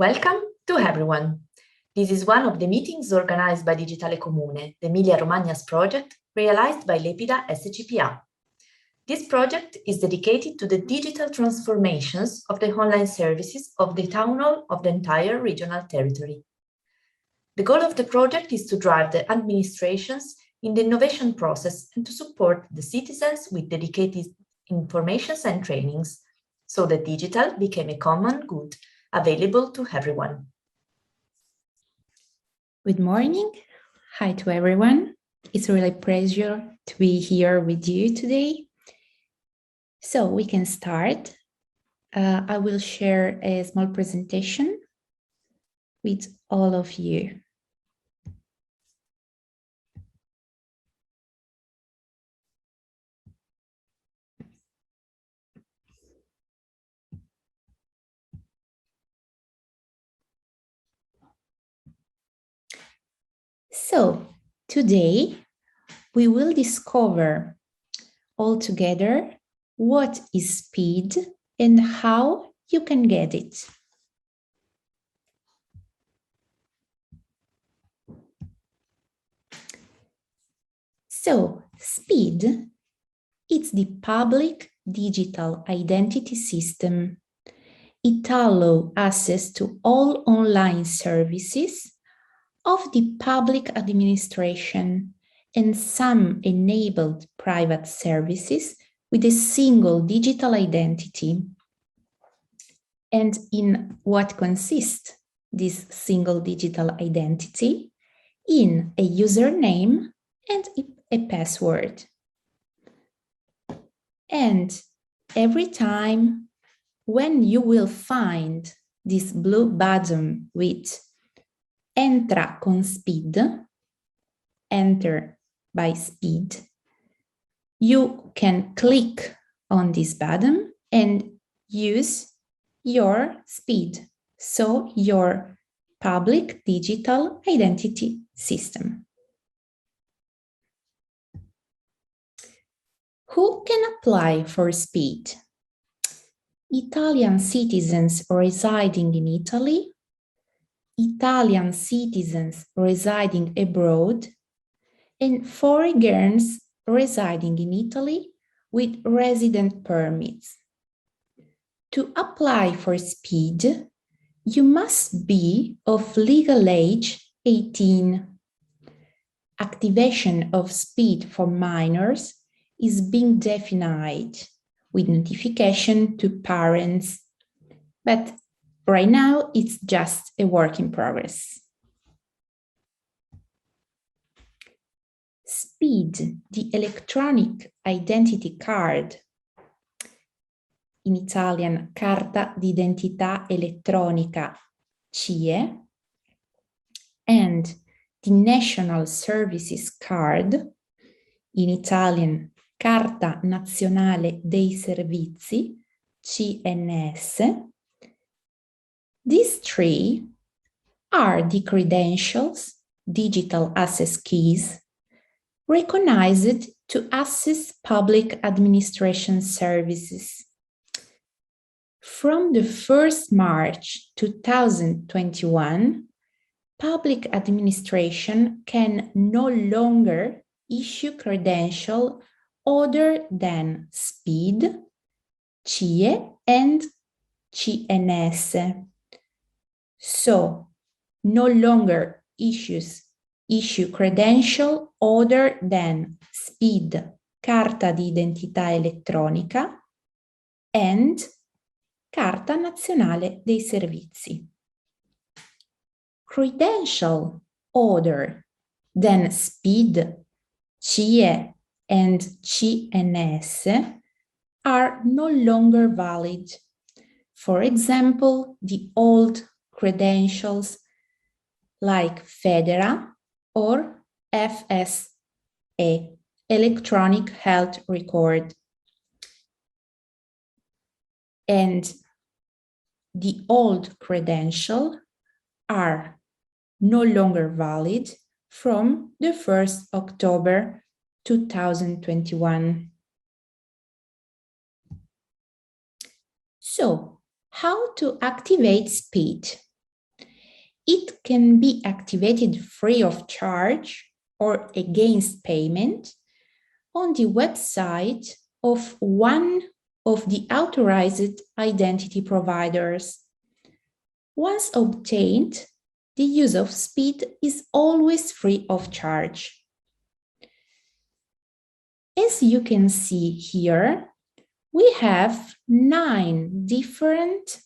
Welcome to everyone. This is one of the meetings organized by Digitale Comune, the Emilia-Romagna's project realized by Lepida SCPA. This project is dedicated to the digital transformations of the online services of the town hall of the entire regional territory. The goal of the project is to drive the administrations in the innovation process and to support the citizens with dedicated information and trainings, so that digital became a common good available to everyone. Good morning. Hi to everyone. It's really a pleasure to be here with you today. So we can start. I will share a small presentation with all of you. So today we will discover all together what is SPID and how you can get it. So SPID, it's the public digital identity system. It allows access to all online services of the public administration and some enabled private services with a single digital identity. And in what consists this single digital identity? In a username and a password. And every time when you will find this blue button with Entra con SPID, enter by SPID, you can click on this button and use your SPID, so your public digital identity system. Who can apply for SPID? Italian citizens residing in Italy, Italian citizens residing abroad, and foreigners residing in Italy with resident permits. To apply for SPID, you must be of legal age 18. Activation of SPID for minors is being defined with notification to parents, but right now it's just a work in progress. SPID, the electronic identity card, in Italian Carta d'identità elettronica CIE, and the National Services Card, in Italian Carta Nazionale dei Servizi CNS. These three are the credentials, digital access keys, recognized to access public administration services. From the 1st March 2021, public administration can no longer issue credentials other than SPID, CIE, and CNS. So, no longer issue credential other than SPID, Carta d'identità elettronica, and Carta Nazionale dei Servizi. Credential other than SPID, CIE, and CNS are no longer valid. For example, the old credentials like FEDERA or FSE, Electronic Health Record. And the old credentials are no longer valid from the 1st October 2021. So, how to activate SPID? It can be activated free of charge or against payment on the website of one of the authorized identity providers. Once obtained, the use of SPID is always free of charge. As you can see here, we have 9 different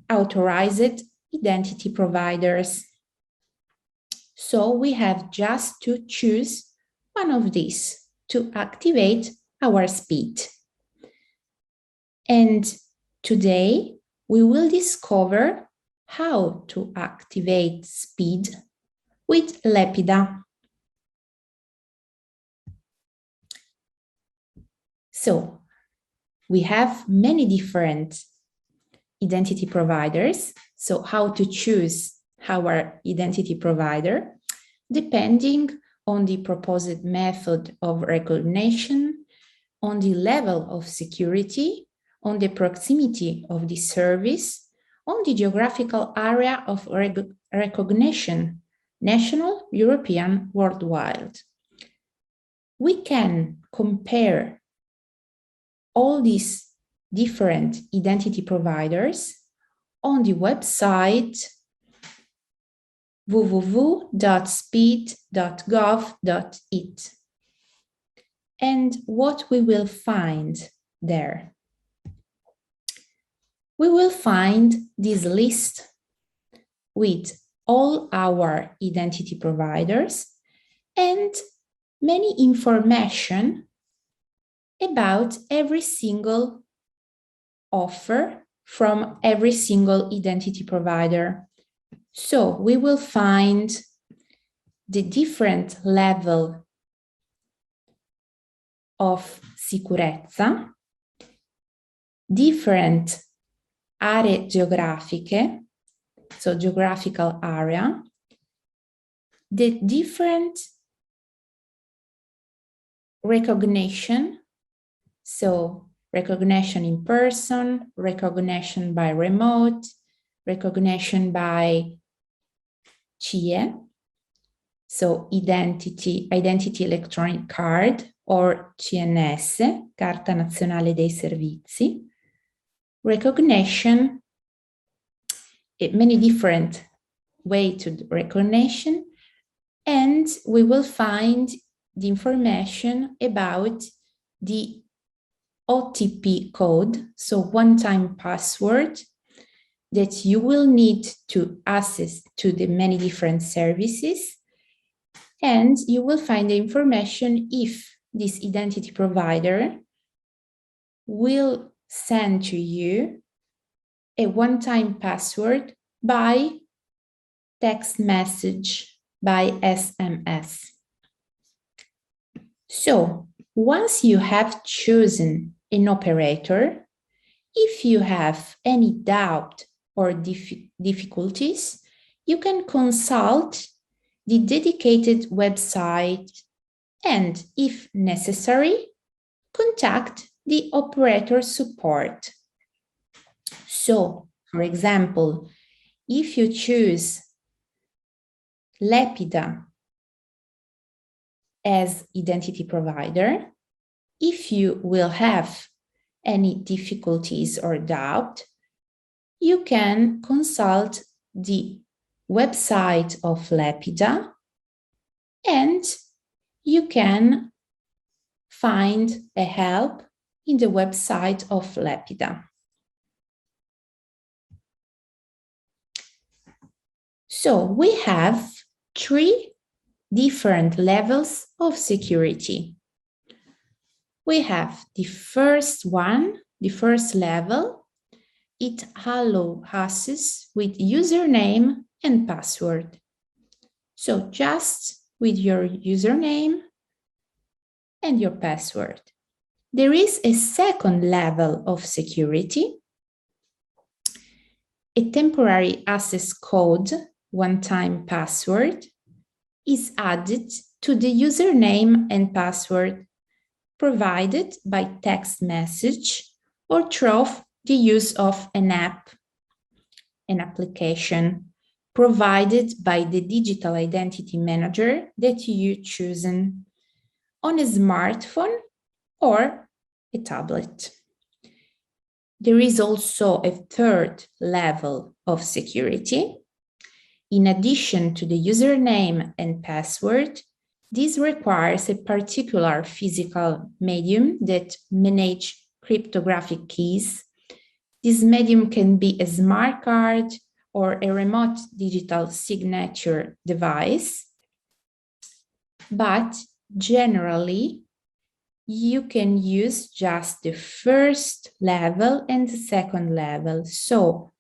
authorized identity providers. So we have just to choose one of these to activate our SPID. And today we will discover how to activate SPID with Lepida. So we have many different identity providers. So how to choose our identity provider, depending on the proposed method of recognition, on the level of security, on the proximity of the service, on the geographical area of recognition, national, European, worldwide. We can compare all these different identity providers on the website www.spid.gov.it. And what we will find there? We will find this list with all our identity providers and many information about every single offer from every single identity provider. So we will find the different level of sicurezza, different aree geografiche, so geographical area, the different recognition, so recognition in person, recognition by remote, recognition by CIE, so identity electronic card, or CNS, Carta Nazionale dei Servizi, recognition, many different ways to recognition, and we will find the information about the OTP code, so one-time password that you will need to access to the many different services, and you will find the information if this identity provider will send to you a one-time password by text message, by SMS. So once you have chosen an operator, if you have any doubt or difficulties, you can consult the dedicated website and, if necessary, contact the operator support. So, for example, if you choose Lepida as identity provider, if you will have any difficulties or doubt, you can consult the website of Lepida and you can find a help in the website of Lepida. So we have 3 different levels of security. We have the first one, the first level. It allows access with username and password. So just with your username and your password. There is a second level of security. A temporary access code, one-time password, is added to the username and password provided by text message or through the use of an app. an application provided by the digital identity manager that you chosen on a smartphone or a tablet. There is also a third level of security. In addition to the username and password, this requires a particular physical medium that manages cryptographic keys. This medium can be a smart card or a remote digital signature device, but generally, you can use just the first level and the second level. So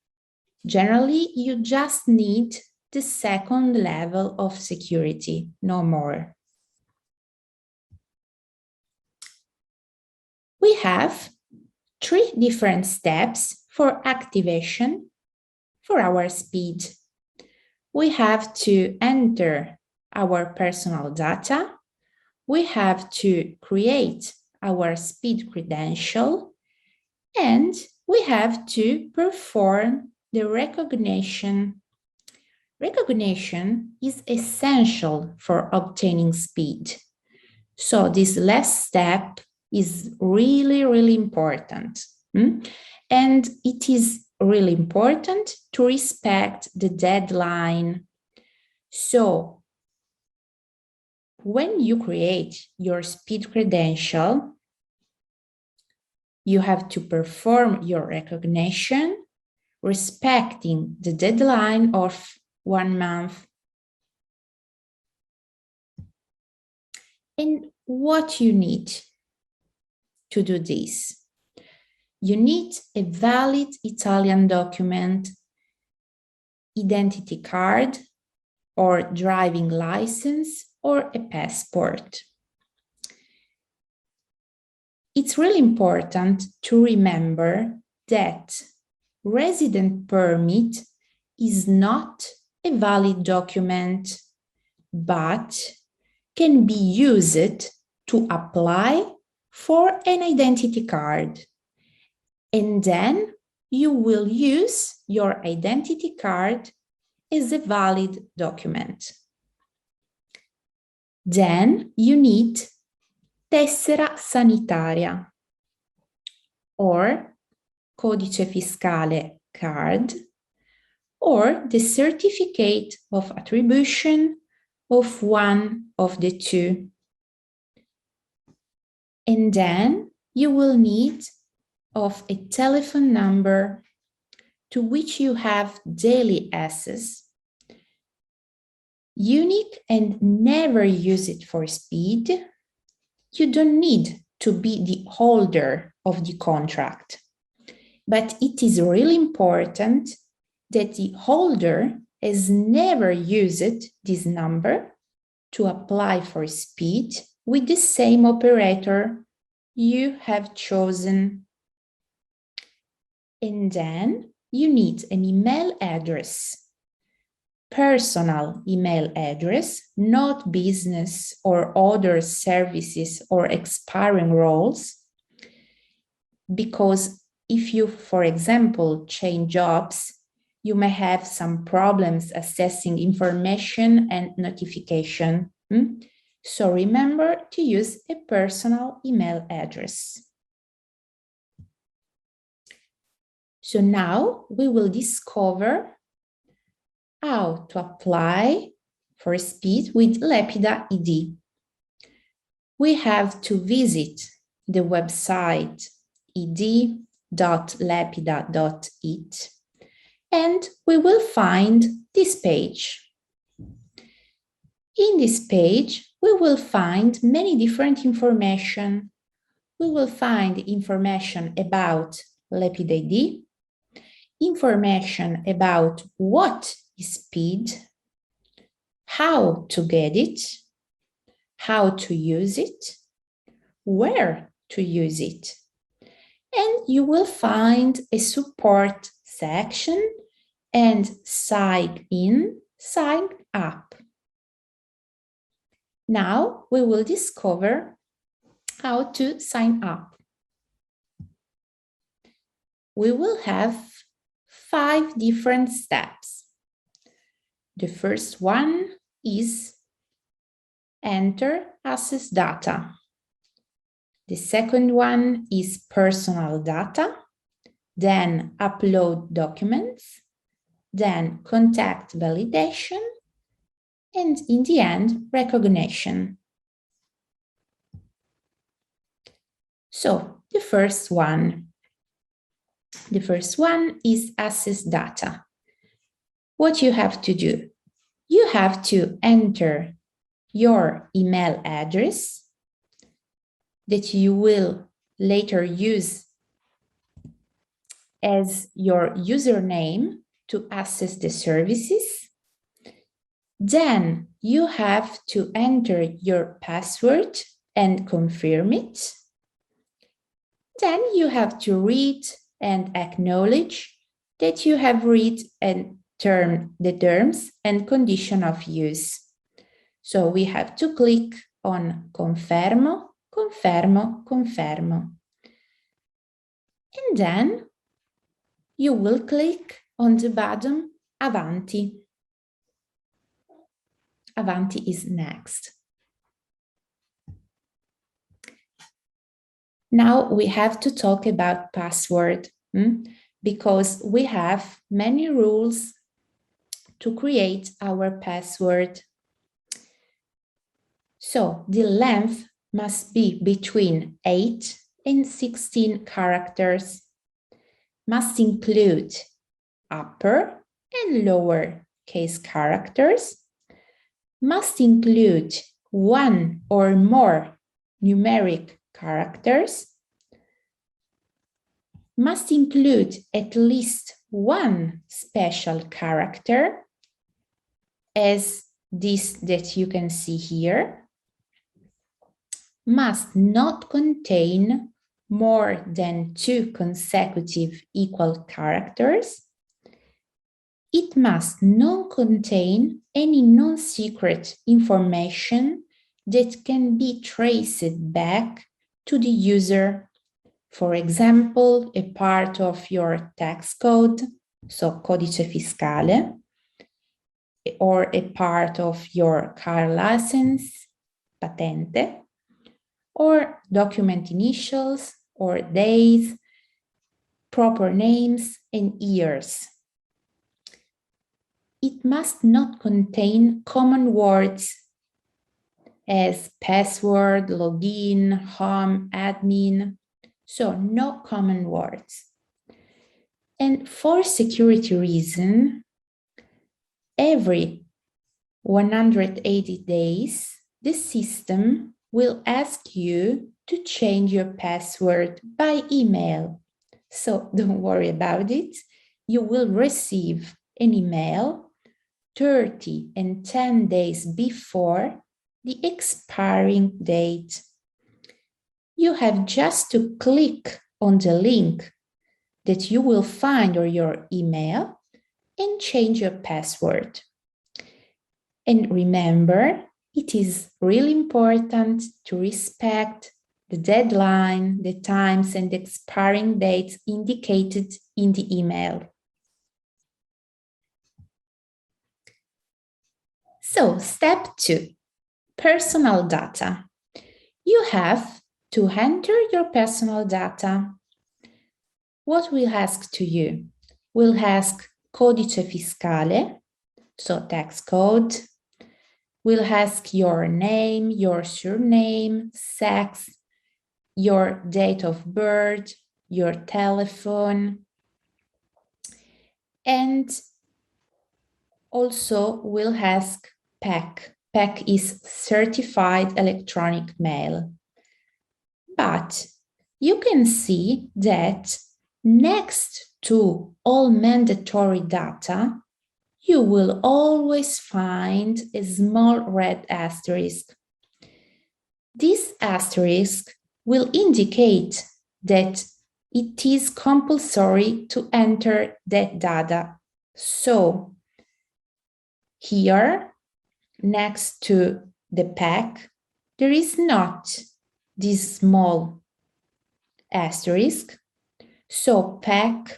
generally, you just need the second level of security, no more. We have 3 different steps for activation for our SPID. We have to enter our personal data. We have to create our SPID credential, and we have to perform the recognition. Recognition is essential for obtaining SPID. So this last step is really important. And it is really important to respect the deadline. So when you create your SPID credential, you have to perform your recognition respecting the deadline of 1 month. And what you need to do this? You need a valid Italian document, identity card, or driving license, or a passport. It's really important to remember that resident permit is not a valid document, but can be used to apply for an identity card. And then you will use your identity card as a valid document. Then you need tessera sanitaria or codice fiscale card or the certificate of attribution of one of the two. And then you will need of a telephone number to which you have daily access. Unique and never use it for SPID. You don't need to be the holder of the contract, but it is really important that the holder has never used this number to apply for SPID with the same operator you have chosen. And then you need an email address, personal email address, not business or other services or expiring roles. Because if you, for example, change jobs, you may have some problems accessing information and notification. So remember to use a personal email address. So now we will discover how to apply for SPID with Lepida ID. We have to visit the website id.lepida.it and we will find this page. In this page, we will find many different information. We will find information about Lepida ID, information about what is SPID, how to get it, how to use it, where to use it. And you will find a support section and sign in, sign up. Now we will discover how to sign up. We will have 5 different steps. The first one is enter access data. The second one is personal data, then upload documents, then contact validation, and in the end, recognition. So the first one is access data. What you have to do, you have to enter your email address that you will later use as your username to access the services. Then you have to enter your password and confirm it. Then you have to read and acknowledge that you have read and the terms and condition of use. So we have to click on confermo, confermo, confermo. And then you will click on the button Avanti. Avanti is next. Now we have to talk about password because we have many rules to create our password. So the length must be between 8 and 16 characters, must include upper and lower case characters, must include one or more numeric characters, must include at least one special character, as this that you can see here, must not contain more than 2 consecutive equal characters. It must not contain any non-secret information that can be traced back to the user. For example, a part of your tax code, so codice fiscale, or a part of your car license, patente, or document initials or days, proper names and years. It must not contain common words as password, login, home, admin, so no common words. And for security reason, every 180 days, the system will ask you to change your password by email. So don't worry about it. You will receive an email 30 and 10 days before the expiring date. You have just to click on the link that you will find on your email and change your password. And remember, it is really important to respect the deadline, the times, and the expiring dates indicated in the email. So, step 2, personal data. You have to enter your personal data. What will ask to you? We'll ask codice fiscale, so tax code. We'll ask your name, your surname, sex, your date of birth, your telephone, and also we'll ask PEC. PEC is Certified Electronic Mail. But you can see that next to all mandatory data, you will always find a small red asterisk. This asterisk will indicate that it is compulsory to enter that data. So here, next to the PEC, there is not this small asterisk. So PEC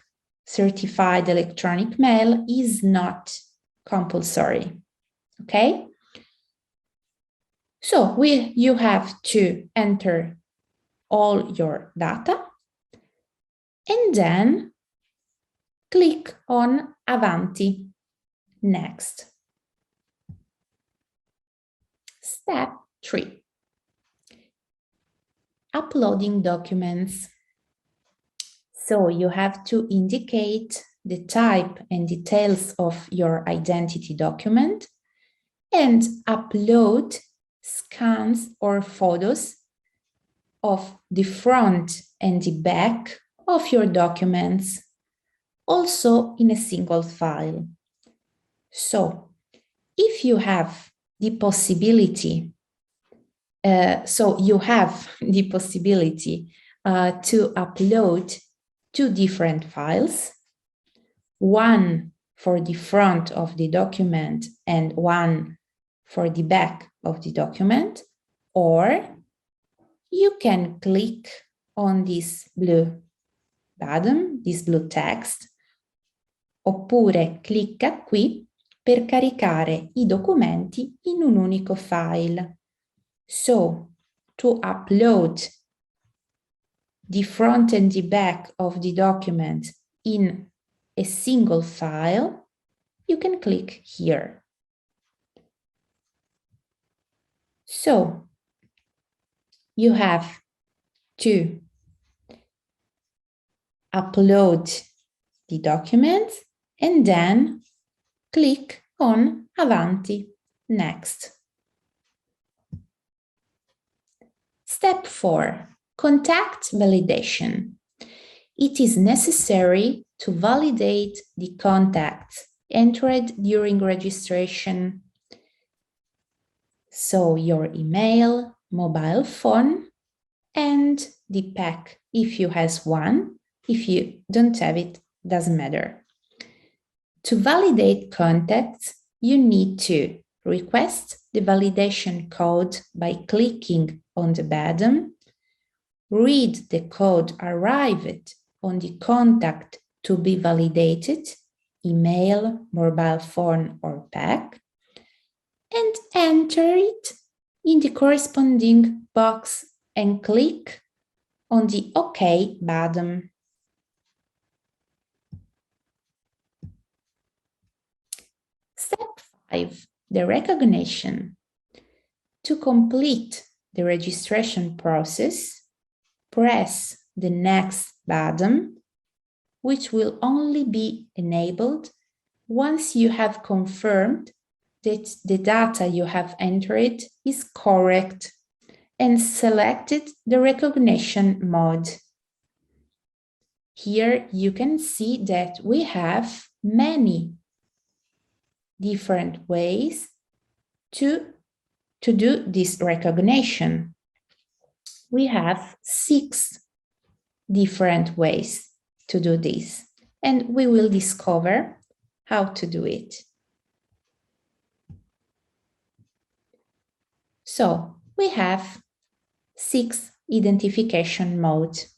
certified electronic mail is not compulsory, okay? So you have to enter all your data and then click on Avanti, next. Step 3, uploading documents. So you have to indicate the type and details of your identity document and upload scans or photos of the front and the back of your documents, also in a single file. So if you have the possibility, to upload 2 different files, one for the front of the document and one for the back of the document, or you can click on this blue button, this blue text, oppure clicca qui per caricare i documenti in un unico file. So, to upload the front and the back of the document in a single file, you can click here. So, you have to upload the document and then click on Avanti, next. Step 4, contact validation. It is necessary to validate the contacts entered during registration. So your email, mobile phone, and the PAC if you have one. If you don't have it, doesn't matter. To validate contacts, you need to request the validation code by clicking on the button, read the code arrived on the contact to be validated, email, mobile phone, or PAC, and enter it in the corresponding box and click on the OK button. Step 5, the recognition. To complete the registration process, press the next button, which will only be enabled once you have confirmed that the data you have entered is correct and selected the recognition mode. Here you can see that we have many different ways to do this recognition. We have 6 different ways to do this, and we will discover how to do it. So we have 6 identification modes.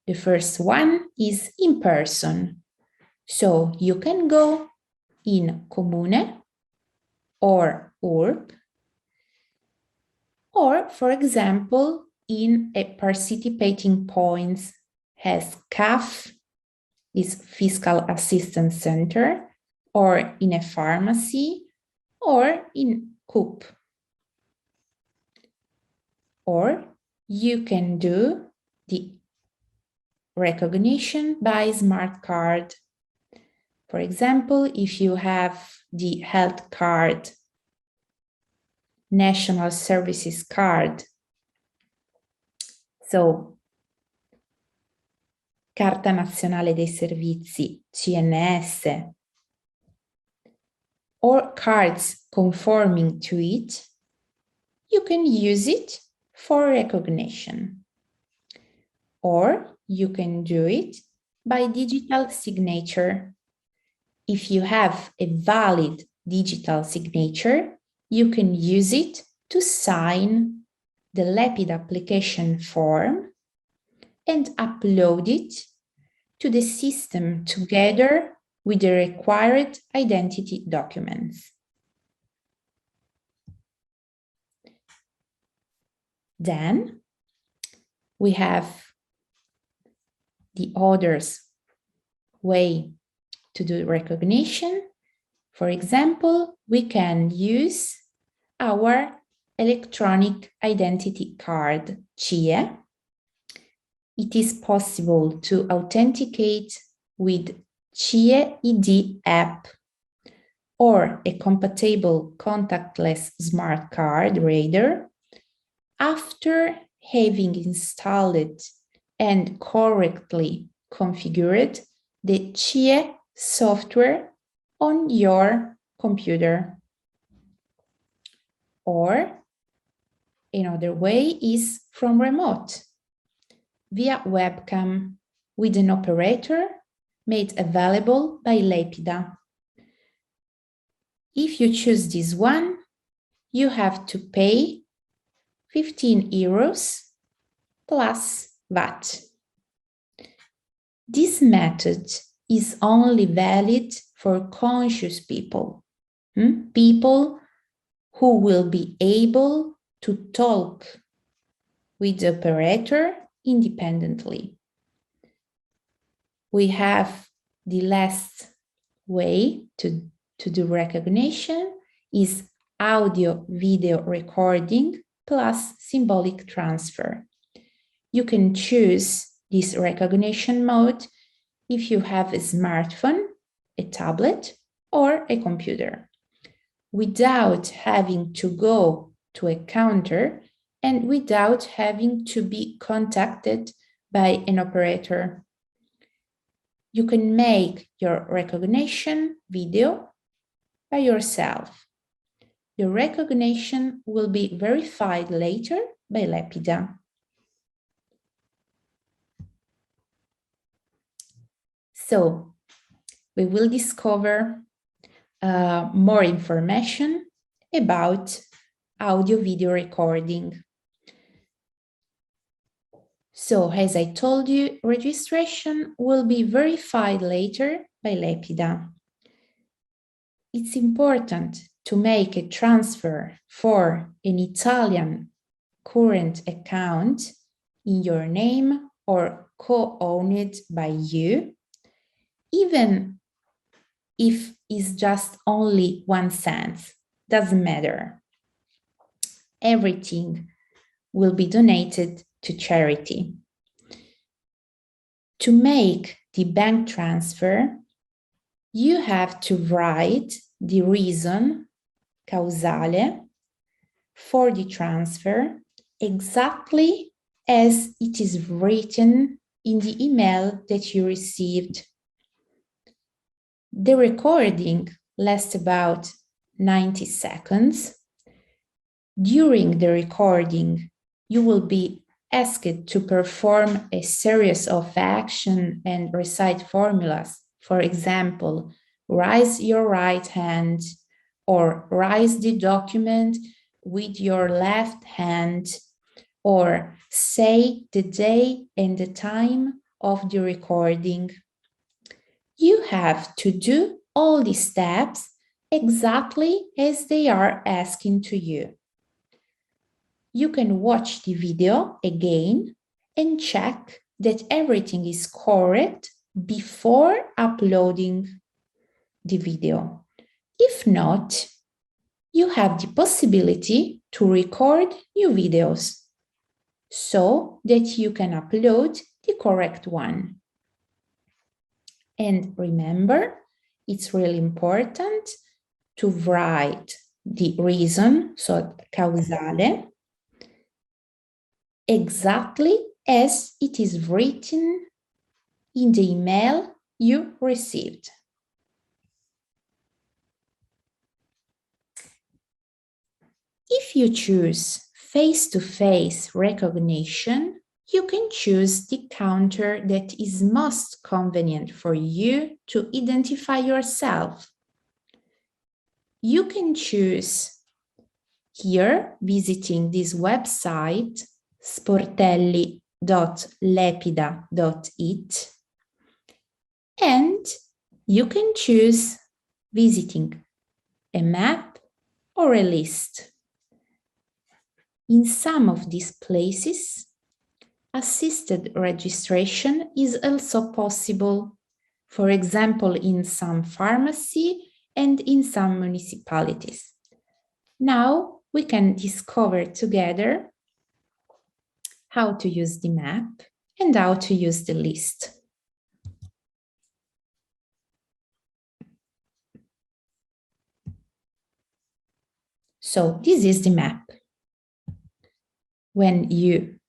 The first one is Inperson. So you can go in Comune or URB, or for example, in a participating points as CAF, is Fiscal Assistance Center, or in a pharmacy, or in COOP. Or you can do the recognition by smart card. For example, if you have the health card, national services card, so Carta Nazionale dei Servizi, CNS, or cards conforming to it, you can use it for recognition. Or you can do it by digital signature. If you have a valid digital signature, you can use it to sign the LEPID application form and upload it to the system together with the required identity documents. Then we have the others way to do recognition. For example, we can use our electronic identity card, CIE. It is possible to authenticate with CIE ID app or a compatible contactless smart card reader after having installed and correctly configured the CIE software on your computer. Or another way is from remote, via webcam with an operator made available by Lepida. If you choose this one, you have to pay 15 euros plus VAT. This method is only valid for conscious people, people who will be able to talk with the operator independently. We have the last way to do recognition is audio video recording plus symbolic transfer. You can choose this recognition mode if you have a smartphone, a tablet, or a computer, without having to go to a counter and without having to be contacted by an operator. You can make your recognition video by yourself. Your recognition will be verified later by Lepida. So we will discover more information about audio-video recording. So, as I told you, registration will be verified later by Lepida. It's important to make a transfer for an Italian current account in your name or co-owned by you, even if it's just only 1 cent, doesn't matter. Everything will be donated to charity. To make the bank transfer, you have to write the reason, causale, for the transfer exactly as it is written in the email that you received. The recording lasts about 90 seconds. During the recording, you will be asked to perform a series of actions and recite formulas. For example, raise your right hand or raise the document with your left hand or say the day and the time of the recording. You have to do all these steps exactly as they are asking to you. You can watch the video again and check that everything is correct before uploading the video. If not, you have the possibility to record new videos so that you can upload the correct one. And remember, it's really important to write the reason, so causale, exactly as it is written in the email you received. If you choose face-to-face recognition, you can choose the counter that is most convenient for you to identify yourself. You can choose here, visiting this website, sportelli.lepida.it, and you can choose visiting a map or a list. In some of these places, assisted registration is also possible, for example, in some pharmacy and in some municipalities. Now we can discover together how to use the map and how to use the list. So this is the map. When you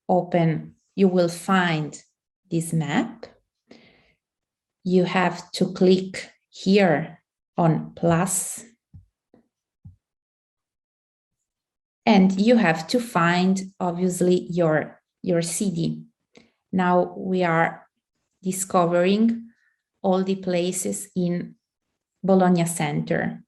open, you will find this map. You have to click here on plus, and you have to find, obviously, your city. Now we are discovering all the places in Bologna Center.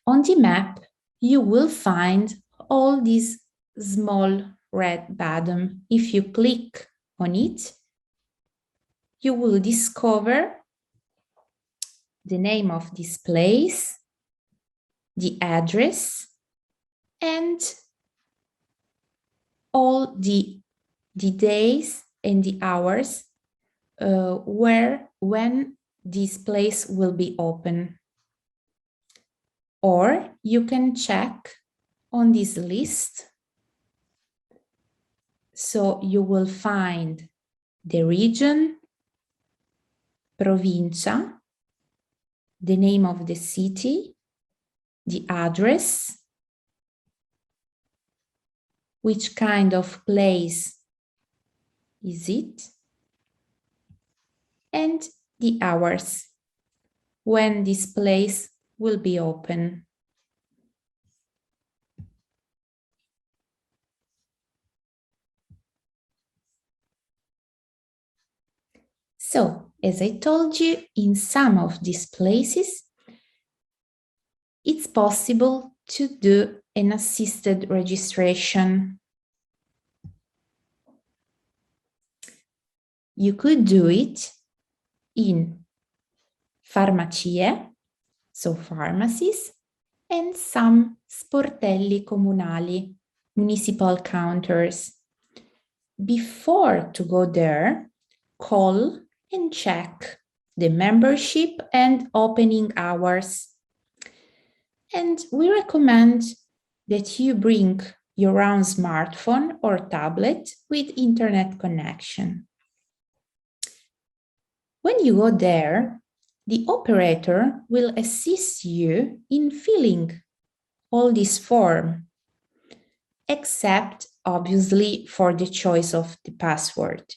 On the map, you will find all these small red buttons. If you click on it, you will discover the name of this place, the address, and all the days and the hours when this place will be open. Or you can check on this list. So you will find the region, provincia, the name of the city, the address, which kind of place is it, and the hours when this place will be open. So, as I told you, in some of these places, it's possible to do an assisted registration. You could do it in farmacie, so pharmacies, and some sportelli comunali, municipal counters. Before to go there, call and check the membership and opening hours. And we recommend that you bring your own smartphone or tablet with internet connection. When you go there, the operator will assist you in filling all this form, except obviously for the choice of the password,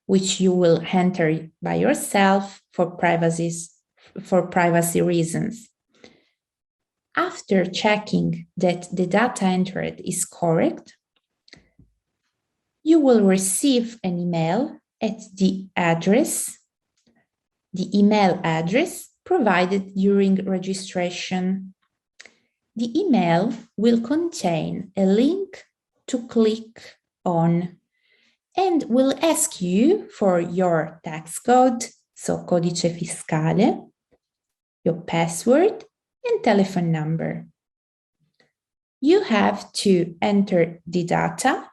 which you will enter by yourself for privacy reasons. After checking that the data entered is correct, you will receive an email at the email address provided during registration. The email will contain a link to click on and will ask you for your tax code, so codice fiscale, your password, and telephone number. You have to enter the data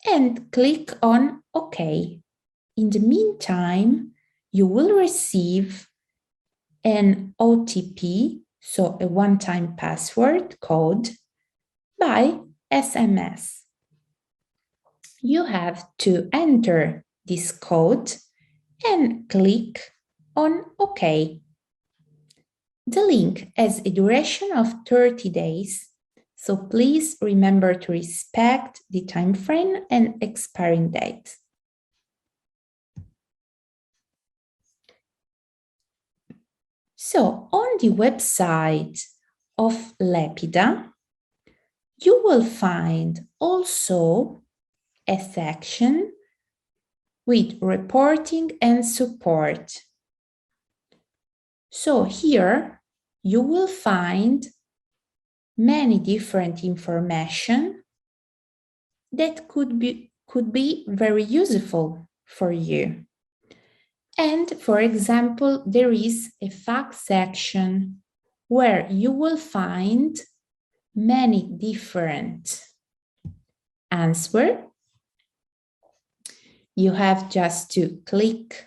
and click on OK. In the meantime, you will receive an OTP, so a one-time password code, by SMS. You have to enter this code and click on OK. The link has a duration of 30 days, so please remember to respect the time frame and expiring date. So on the website of Lepida, you will find also a section with reporting and support. So here you will find many different information that could be very useful for you. And for example, there is a fact section where you will find many different answers. You have just to click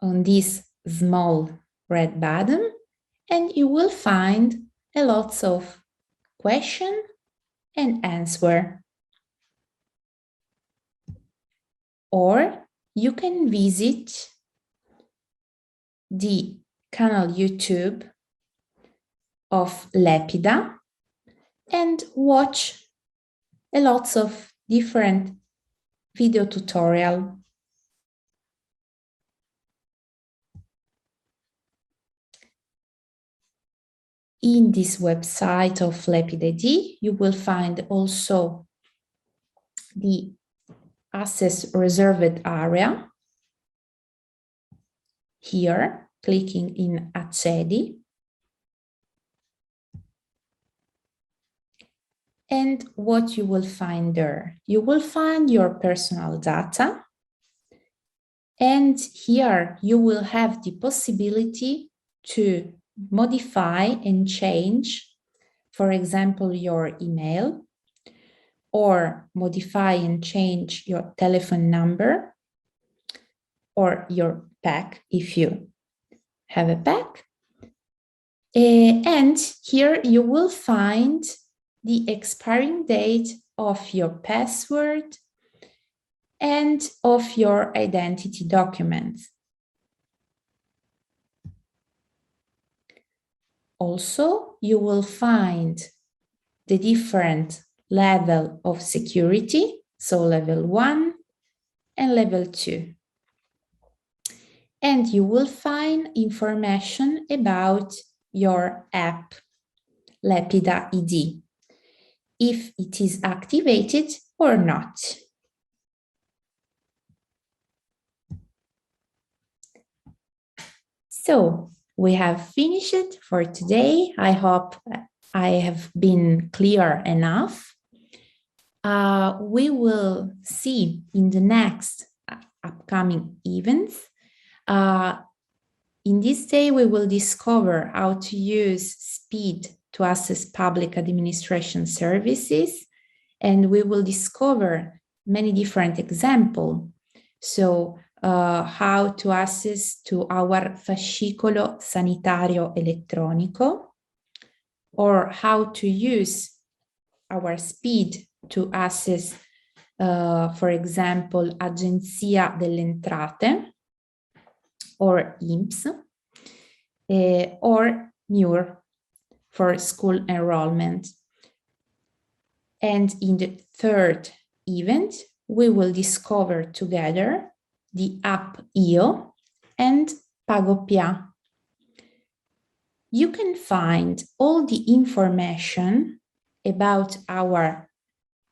on this small red button and you will find a lot of question and answer. Or you can visit the channel YouTube of Lepida and watch a lot of different video tutorial. In this website of LepidID, you will find also the access reserved area. Here, clicking in Accedi. And what you will find there? You will find your personal data. And here you will have the possibility to modify and change, for example, your email, or modify and change your telephone number, or your PAC if you have a PAC. And here you will find the expiring date of your password and of your identity documents. Also, you will find the different level of security, so level 1 and level 2. And you will find information about your app, Lepida ID, if it is activated or not. So we have finished it for today. I hope I have been clear enough. We will see in the next upcoming events. In this day, we will discover how to use SPID to access public administration services, and we will discover many different examples. So how to access to our fascicolo sanitario elettronico, or how to use our SPID to access, for example, Agenzia delle Entrate, or INPS, or MUR for school enrollment. And in the third event, we will discover together the app Io and Pagopia. You can find all the information about our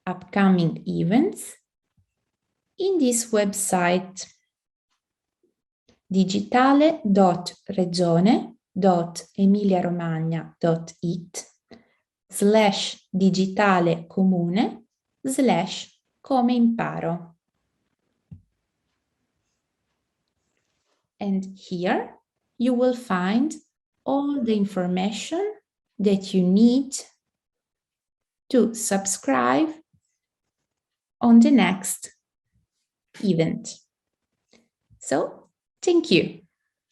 upcoming events in this website, digitale.regione.emiliaromagna.it/digitale comune/come imparo. And here you will find all the information that you need to subscribe on the next event. So, thank you.